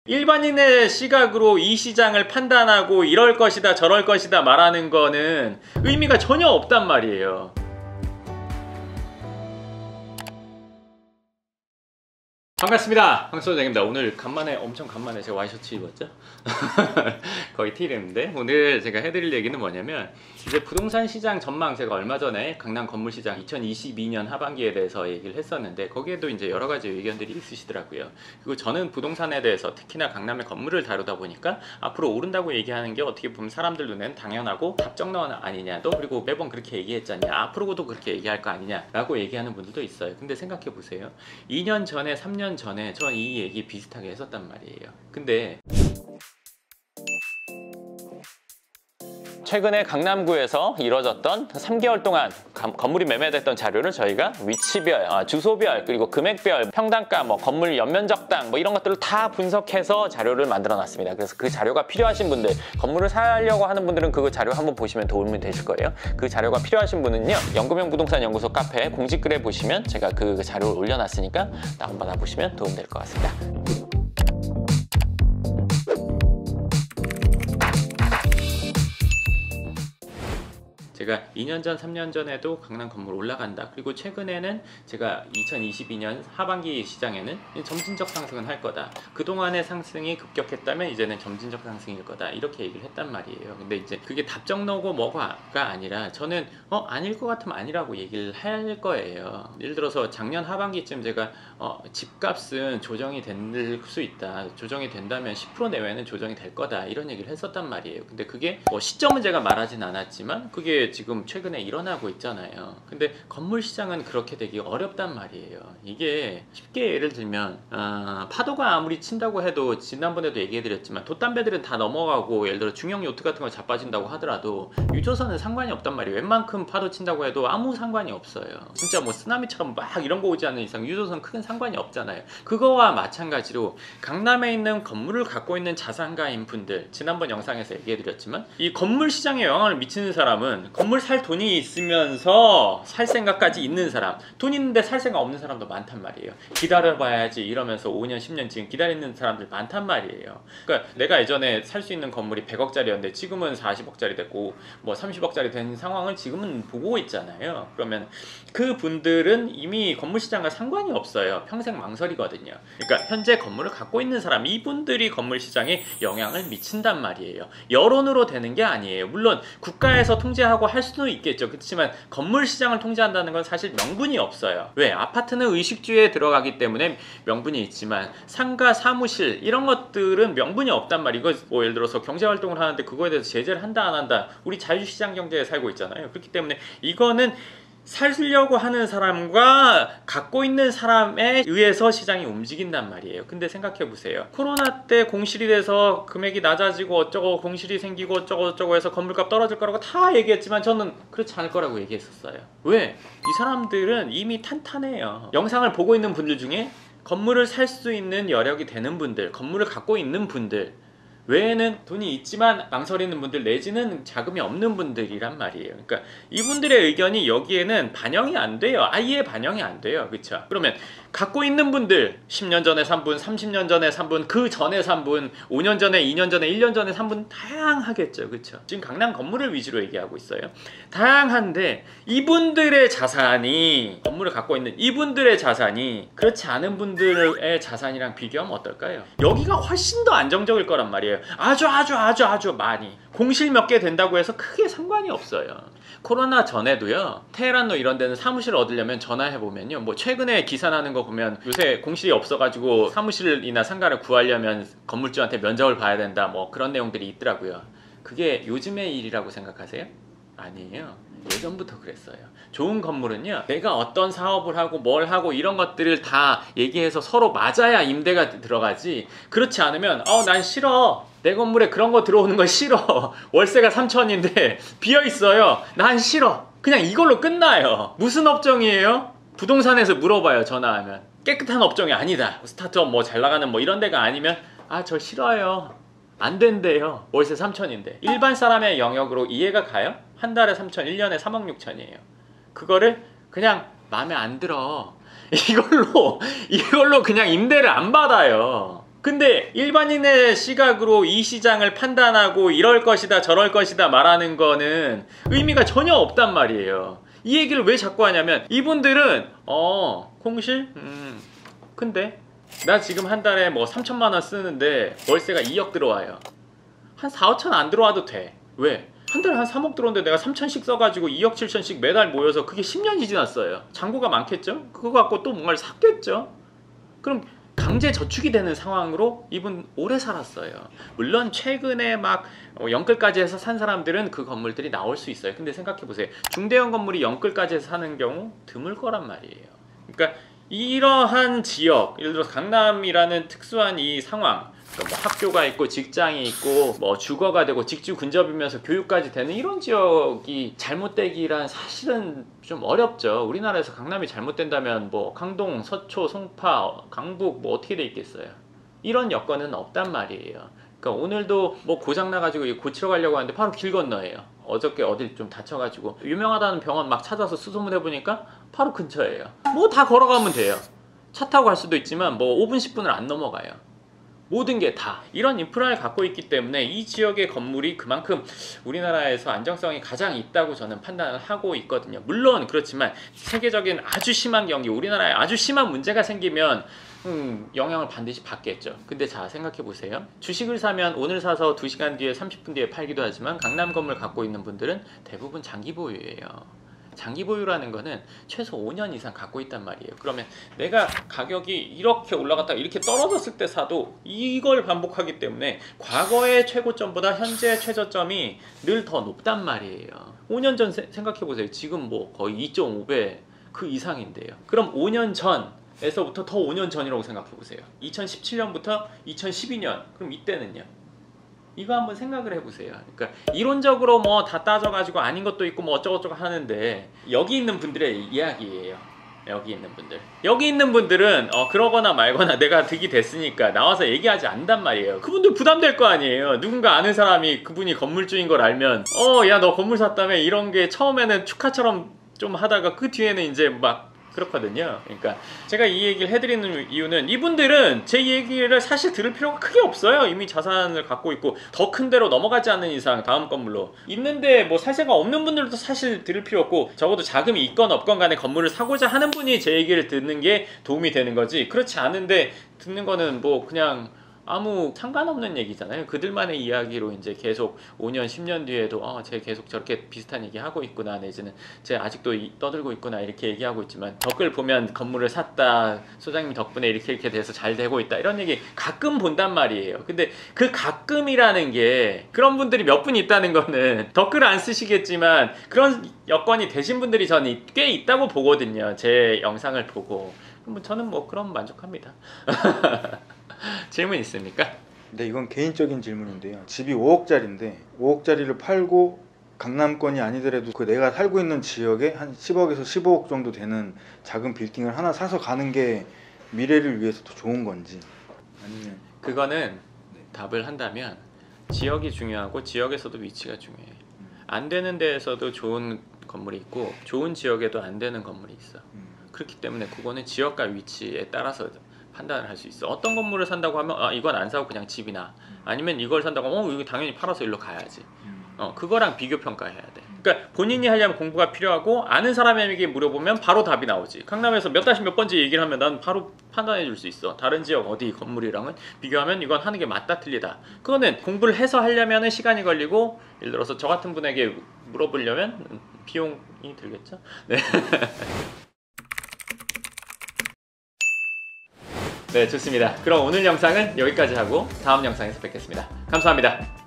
일반인의 시각으로 이 시장을 판단하고 이럴 것이다 저럴 것이다 말하는 거는 의미가 전혀 없단 말이에요. 반갑습니다. 황소장입니다. 오늘 엄청 간만에 제가 와이셔츠 입었죠? 거의 티랩인데 오늘 제가 해드릴 얘기는 뭐냐면 이제 부동산 시장 전망, 제가 얼마 전에 강남 건물시장 2022년 하반기에 대해서 얘기를 했었는데 거기에도 이제 여러 가지 의견들이 있으시더라고요. 그리고 저는 부동산에 대해서 특히나 강남의 건물을 다루다 보니까 앞으로 오른다고 얘기하는 게 어떻게 보면 사람들 눈에는 당연하고 답정너 아니냐, 또 그리고 매번 그렇게 얘기했잖냐, 앞으로도 그렇게 얘기할 거 아니냐 라고 얘기하는 분들도 있어요. 근데 생각해 보세요. 2년 전에 3년 전에 전 이 얘기 비슷하게 했었단 말이에요. 근데 최근에 강남구에서 이뤄졌던 3개월 동안 건물이 매매됐던 자료를 저희가 위치별, 주소별, 그리고 금액별, 평당가, 건물 연면적당 이런 것들을 다 분석해서 자료를 만들어 놨습니다. 그래서 그 자료가 필요하신 분들, 건물을 사려고 하는 분들은 그 자료 한번 보시면 도움이 되실 거예요. 그 자료가 필요하신 분은요, 연금형 부동산 연구소 카페 공지글에 보시면 제가 그 자료를 올려놨으니까 다운받아 보시면 도움 될 것 같습니다. 제가 2년 전, 3년 전에도 강남 건물 올라간다. 그리고 최근에는 제가 2022년 하반기 시장에는 점진적 상승은 할 거다. 그동안의 상승이 급격했다면 이제는 점진적 상승일 거다. 이렇게 얘기를 했단 말이에요. 근데 이제 그게 답정너고 뭐가 아니라 저는 아닐 것 같으면 아니라고 얘기를 할 거예요. 예를 들어서 작년 하반기쯤 제가 집값은 조정이 될 수 있다. 조정이 된다면 10% 내외는 조정이 될 거다. 이런 얘기를 했었단 말이에요. 근데 그게 시점은 제가 말하진 않았지만 그게 지금 최근에 일어나고 있잖아요. 근데 건물 시장은 그렇게 되기 어렵단 말이에요. 이게 쉽게 예를 들면 파도가 아무리 친다고 해도 지난번에도 얘기해드렸지만 돛담배들은 다 넘어가고 예를 들어 중형 요트 같은 거 자빠진다고 하더라도 유조선은 상관이 없단 말이에요. 웬만큼 파도 친다고 해도 아무 상관이 없어요. 진짜 쓰나미처럼 막 이런 거 오지 않는 이상 유조선 큰 상관이 없잖아요. 그거와 마찬가지로 강남에 있는 건물을 갖고 있는 자산가인 분들, 지난번 영상에서 얘기해드렸지만 이 건물 시장에 영향을 미치는 사람은 건물 살 돈이 있으면서 살 생각까지 있는 사람, 돈 있는데 살 생각 없는 사람도 많단 말이에요. 기다려봐야지 이러면서 5년 10년 지금 기다리는 사람들 많단 말이에요. 그러니까 내가 예전에 살 수 있는 건물이 100억짜리였는데 지금은 40억짜리 됐고 30억짜리 된 상황을 지금은 보고 있잖아요. 그러면 그 분들은 이미 건물 시장과 상관이 없어요. 평생 망설이거든요. 그러니까 현재 건물을 갖고 있는 사람, 이분들이 건물 시장에 영향을 미친단 말이에요. 여론으로 되는 게 아니에요. 물론 국가에서 통제하고 할 수도 있겠죠. 그렇지만 건물 시장을 통제한다는 건 사실 명분이 없어요. 왜? 아파트는 의식주에 들어가기 때문에 명분이 있지만 상가, 사무실 이런 것들은 명분이 없단 말이에요. 이거 예를 들어서 경제활동을 하는데 그거에 대해서 제재를 한다 안 한다, 우리 자유시장 경제에 살고 있잖아요. 그렇기 때문에 이거는 살려고 하는 사람과 갖고 있는 사람에 의해서 시장이 움직인단 말이에요. 근데 생각해 보세요. 코로나 때 공실이 돼서 금액이 낮아지고 어쩌고 공실이 생기고 어쩌고 해서 건물값 떨어질 거라고 다 얘기했지만 저는 그렇지 않을 거라고 얘기했었어요. 왜? 이 사람들은 이미 탄탄해요. 영상을 보고 있는 분들 중에 건물을 살 수 있는 여력이 되는 분들, 건물을 갖고 있는 분들 외에는 돈이 있지만 망설이는 분들 내지는 자금이 없는 분들이란 말이에요. 그러니까 이분들의 의견이 여기에는 반영이 안 돼요. 아예 반영이 안 돼요. 그렇죠? 그러면 갖고 있는 분들, 10년 전에 산 분, 30년 전에 산 분, 그 전에 산 분, 5년 전에, 2년 전에, 1년 전에 산 분 다양하겠죠. 그렇죠? 지금 강남 건물을 위주로 얘기하고 있어요. 다양한데 이분들의 자산이, 건물을 갖고 있는 이분들의 자산이 그렇지 않은 분들의 자산이랑 비교하면 어떨까요? 여기가 훨씬 더 안정적일 거란 말이에요. 아주 많이. 공실 몇 개 된다고 해서 크게 상관이 없어요. 코로나 전에도요, 테헤란로 이런 데는 사무실을 얻으려면 전화해보면요, 최근에 기사 나는 거 보면 요새 공실이 없어가지고 사무실이나 상가를 구하려면 건물주한테 면접을 봐야 된다, 그런 내용들이 있더라고요. 그게 요즘의 일이라고 생각하세요? 아니에요. 예전부터 그랬어요. 좋은 건물은요, 내가 어떤 사업을 하고 뭘 하고 이런 것들을 다 얘기해서 서로 맞아야 임대가 들어가지, 그렇지 않으면 난 싫어, 내 건물에 그런 거 들어오는 거 싫어, 월세가 3천인데 비어있어요, 난 싫어, 그냥 이걸로 끝나요. 무슨 업종이에요? 부동산에서 물어봐요. 전화하면 깨끗한 업종이 아니다, 스타트업 잘 나가는 이런 데가 아니면 저 싫어요, 안 된대요. 월세 3천인데 일반 사람의 영역으로 이해가 가요? 한 달에 3천, 1년에 3억 6천이에요. 그거를 그냥 마음에 안 들어, 이걸로 그냥 임대를 안 받아요. 근데 일반인의 시각으로 이 시장을 판단하고 이럴 것이다 저럴 것이다 말하는 거는 의미가 전혀 없단 말이에요. 이 얘기를 왜 자꾸 하냐면 이분들은 공실? 근데 나 지금 한 달에 뭐 3천만 원 쓰는데 월세가 2억 들어와요. 한 4, 5천 안 들어와도 돼. 왜? 한 달에 한 3억 들어오는데 내가 3천씩 써가지고 2억 7천씩 매달 모여서 그게 10년이 지났어요. 잔고가 많겠죠? 그거 갖고 또 뭔가를 샀겠죠? 그럼 강제 저축이 되는 상황으로 이분 오래 살았어요. 물론 최근에 막 영끌까지 해서 산 사람들은 그 건물들이 나올 수 있어요. 근데 생각해보세요. 중대형 건물이 영끌까지 해서 사는 경우 드물 거란 말이에요. 그러니까 이러한 지역, 예를 들어서 강남이라는 특수한 이 상황, 그러니까 뭐 학교가 있고 직장이 있고 뭐 주거가 되고 직주 근접이면서 교육까지 되는 이런 지역이 잘못되기란 사실은 좀 어렵죠. 우리나라에서 강남이 잘못된다면 뭐 강동, 서초, 송파, 강북 뭐 어떻게 돼 있겠어요. 이런 여건은 없단 말이에요. 그러니까 오늘도 뭐 고장 나가지고 고치러 가려고 하는데 바로 길 건너예요. 어저께 어딜 좀 다쳐가지고 유명하다는 병원 막 찾아서 수소문 해보니까 바로 근처예요. 뭐 다 걸어가면 돼요. 차 타고 갈 수도 있지만 뭐 5분 10분을 안 넘어가요. 모든 게 다 이런 인프라를 갖고 있기 때문에 이 지역의 건물이 그만큼 우리나라에서 안정성이 가장 있다고 저는 판단을 하고 있거든요. 물론 그렇지만 세계적인 아주 심한 경기, 우리나라에 아주 심한 문제가 생기면 영향을 반드시 받겠죠. 근데 자 생각해 보세요. 주식을 사면 오늘 사서 2시간 뒤에 30분 뒤에 팔기도 하지만 강남 건물 갖고 있는 분들은 대부분 장기 보유예요. 장기 보유라는 거는 최소 5년 이상 갖고 있단 말이에요. 그러면 내가 가격이 이렇게 올라갔다가 이렇게 떨어졌을 때 사도 이걸 반복하기 때문에 과거의 최고점보다 현재 최저점이 늘 더 높단 말이에요. 5년 전 생각해 보세요. 지금 뭐 거의 2.5배 그 이상인데요. 그럼 5년 전에서부터 더 5년 전이라고 생각해 보세요. 2017년부터 2012년, 그럼 이때는요? 이거 한번 생각을 해보세요. 그러니까 이론적으로 뭐 다 따져가지고 아닌 것도 있고 뭐 어쩌고저쩌고 하는데 여기 있는 분들의 이야기예요. 여기 있는 분들은 그러거나 말거나 내가 득이 됐으니까 나와서 얘기하지 않단 말이에요. 그분들 부담될 거 아니에요. 누군가 아는 사람이 그분이 건물주인 걸 알면 야 너 건물 샀다며 이런 게 처음에는 축하처럼 좀 하다가 그 뒤에는 이제 막 그렇거든요. 그러니까 제가 이 얘기를 해드리는 이유는 이분들은 제 얘기를 사실 들을 필요가 크게 없어요. 이미 자산을 갖고 있고 더 큰 데로 넘어가지 않는 이상 다음 건물로 있는데 뭐 살 생각 없는 분들도 사실 들을 필요 없고 적어도 자금이 있건 없건 간에 건물을 사고자 하는 분이 제 얘기를 듣는 게 도움이 되는 거지, 그렇지 않은데 듣는 거는 뭐 그냥 아무 상관없는 얘기잖아요. 그들만의 이야기로 이제 계속 5년, 10년 뒤에도 쟤 계속 저렇게 비슷한 얘기 하고 있구나, 내지는 쟤 아직도 떠들고 있구나 이렇게 얘기하고 있지만 댓글 보면 건물을 샀다, 소장님 덕분에 이렇게 돼서 잘 되고 있다 이런 얘기 가끔 본단 말이에요. 근데 그 가끔이라는 게 그런 분들이 몇 분 있다는 거는 댓글 안 쓰시겠지만 그런 여건이 되신 분들이 저는 꽤 있다고 보거든요. 제 영상을 보고. 저는 뭐 그럼 만족합니다. 질문 있습니까? 네, 이건 개인적인 질문인데요. 집이 5억짜리인데 5억짜리를 팔고 강남권이 아니더라도 그 내가 살고 있는 지역에 한 10억에서 15억 정도 되는 작은 빌딩을 하나 사서 가는 게 미래를 위해서 더 좋은 건지, 아니면 그거는 답을 한다면 지역이 중요하고 지역에서도 위치가 중요해요. 안 되는 데에서도 좋은 건물이 있고 좋은 지역에도 안 되는 건물이 있어. 그렇기 때문에 그거는 지역과 위치에 따라서 판단을 할 수 있어. 어떤 건물을 산다고 하면 이건 안 사고 그냥 집이나, 아니면 이걸 산다고 하면 이거 당연히 팔아서 일로 가야지. 그거랑 비교 평가해야 돼. 그러니까 본인이 하려면 공부가 필요하고 아는 사람에게 물어보면 바로 답이 나오지. 강남에서 몇 다시 몇 번째 얘기를 하면 난 바로 판단해 줄 수 있어. 다른 지역 어디 건물이랑은 비교하면 이건 하는 게 맞다 틀리다. 그거는 공부를 해서 하려면 시간이 걸리고, 예를 들어서 저 같은 분에게 물어보려면 비용이 들겠죠. 네. 네, 좋습니다. 그럼 오늘 영상은 여기까지 하고 다음 영상에서 뵙겠습니다. 감사합니다.